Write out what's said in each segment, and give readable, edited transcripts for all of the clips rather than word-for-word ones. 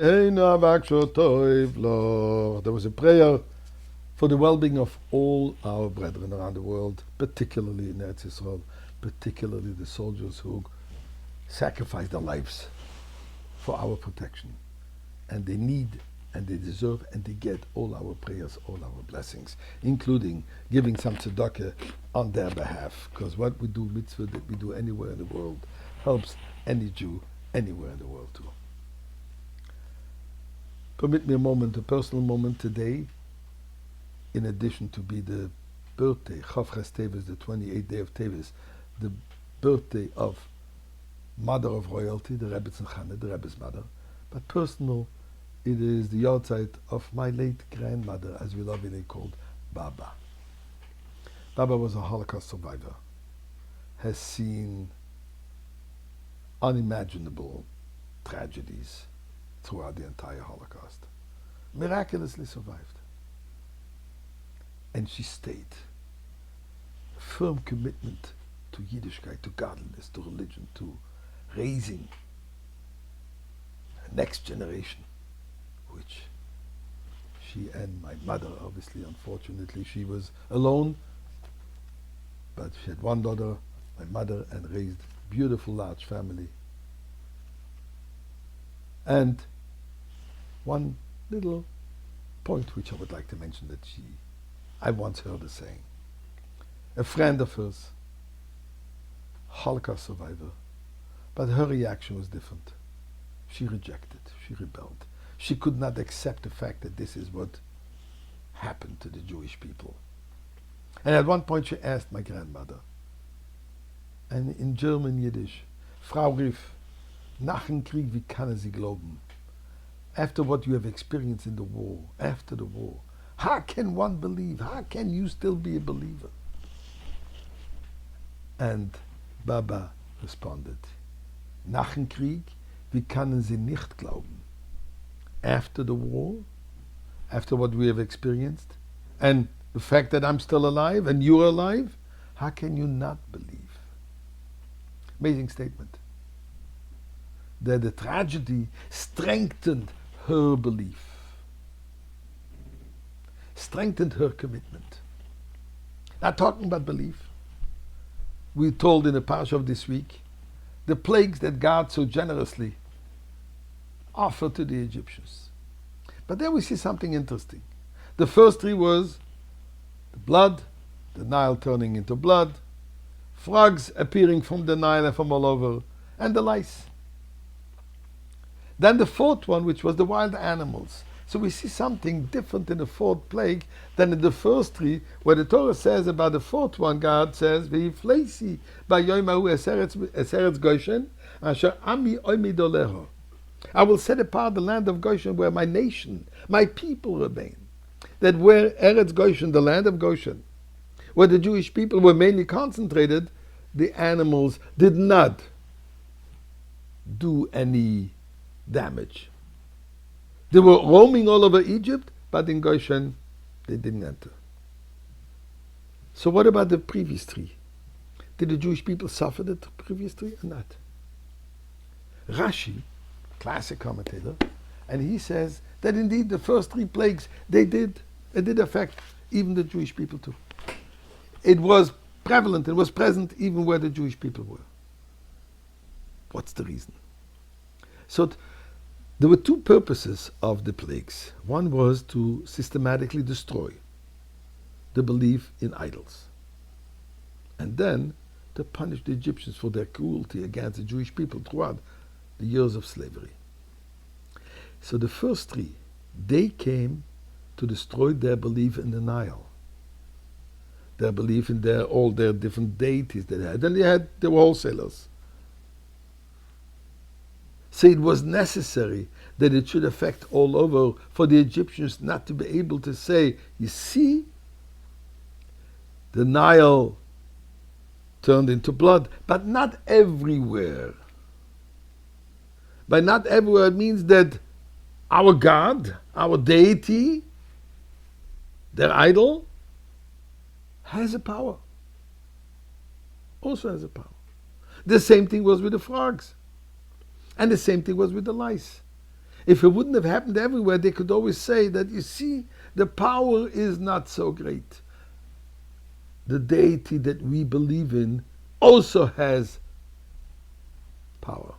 There was a prayer for the well-being of all our brethren around the world, particularly in Eretz Yisrael, particularly the soldiers who sacrificed their lives for our protection. And they need and they deserve and they get all our prayers, all our blessings, including giving some tzedakah on their behalf. Because what we do, mitzvah that we do anywhere in the world, helps any Jew anywhere in the world too. Permit me a personal moment today, in addition to be the birthday, Chav Ches Teves, the 28th day of Teves, the birthday of Mother of Royalty, the Rebbe Tzimchane, the Rebbe's mother. But personal, it is the yahrzeit of my late grandmother, as we lovingly called Baba. Baba was a Holocaust survivor, has seen unimaginable tragedies throughout the entire Holocaust. Miraculously survived. And she stayed. A firm commitment to Yiddishkeit, to godliness, to religion, to raising a next generation, which she and my mother, obviously, unfortunately, she was alone, but she had one daughter, my mother, and raised a beautiful, large family. And one little point which I would like to mention that I once heard her saying. A friend of hers, Holocaust survivor, but her reaction was different. She rejected, she rebelled. She could not accept the fact that this is what happened to the Jewish people. And at one point she asked my grandmother, and in German Yiddish, Frau Riff, nach dem Krieg, wie kann sie glauben? After what you have experienced in the war, after the war, how can one believe? How can you still be a believer? And Baba responded, nach dem Krieg, wie können Sie nicht glauben? After the war, after what we have experienced, and the fact that I'm still alive and you're alive, how can you not believe? Amazing statement. That the tragedy strengthened her belief, strengthened her commitment. Now, talking about belief, we're told in the parsha of this week the plagues that God so generously offered to the Egyptians. But there we see something interesting. The first three was the blood, the Nile turning into blood, frogs appearing from the Nile and from all over, and the lice. Then the fourth one, which was the wild animals. So we see something different in the fourth plague than in the first three, where the Torah says about the fourth one, God says, "V'yifleisi b'yom hahu eseretz Goshen, asher ami oimidoleho." I will set apart the land of Goshen where my nation, my people remain. That where Eretz Goshen, the land of Goshen, where the Jewish people were mainly concentrated, the animals did not do any damage. They were roaming all over Egypt, but in Goshen, they didn't enter. So what about the previous three? Did the Jewish people suffer the previous three or not? Rashi, classic commentator, and he says that indeed the first three plagues, it did affect even the Jewish people too. It was prevalent, it was present even where the Jewish people were. What's the reason? So there were two purposes of the plagues. One was to systematically destroy the belief in idols, and then to punish the Egyptians for their cruelty against the Jewish people throughout the years of slavery. So the first three, they came to destroy their belief in the Nile, their belief in all their different deities they had. Then they were wholesalers. So it was necessary that it should affect all over for the Egyptians not to be able to say, you see, the Nile turned into blood, but not everywhere. By not everywhere, it means that our God, our deity, their idol, has a power. Also has a power. The same thing was with the frogs. And the same thing was with the lice. If it wouldn't have happened everywhere, they could always say that, you see, the power is not so great. The deity that we believe in also has power.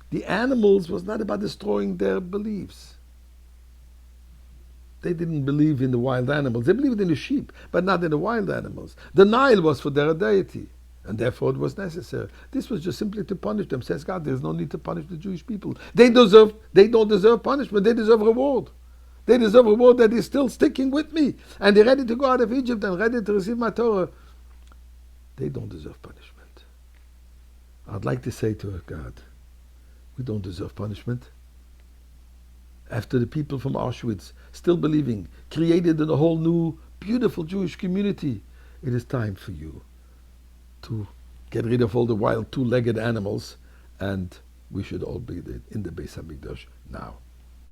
The animals was not about destroying their beliefs. They didn't believe in the wild animals. They believed in the sheep, but not in the wild animals. The Nile was for their deity, and therefore it was necessary. This was just simply to punish them. Says God, there's no need to punish the Jewish people. They don't deserve punishment. They deserve reward. They deserve reward that is still sticking with me, and they're ready to go out of Egypt and ready to receive my Torah. They don't deserve punishment. I'd like to say to God, we don't deserve punishment. After the people from Auschwitz, still believing, created a whole new, beautiful Jewish community, it is time for you to get rid of all the wild two-legged animals, and we should all be in the Beis HaMikdash now.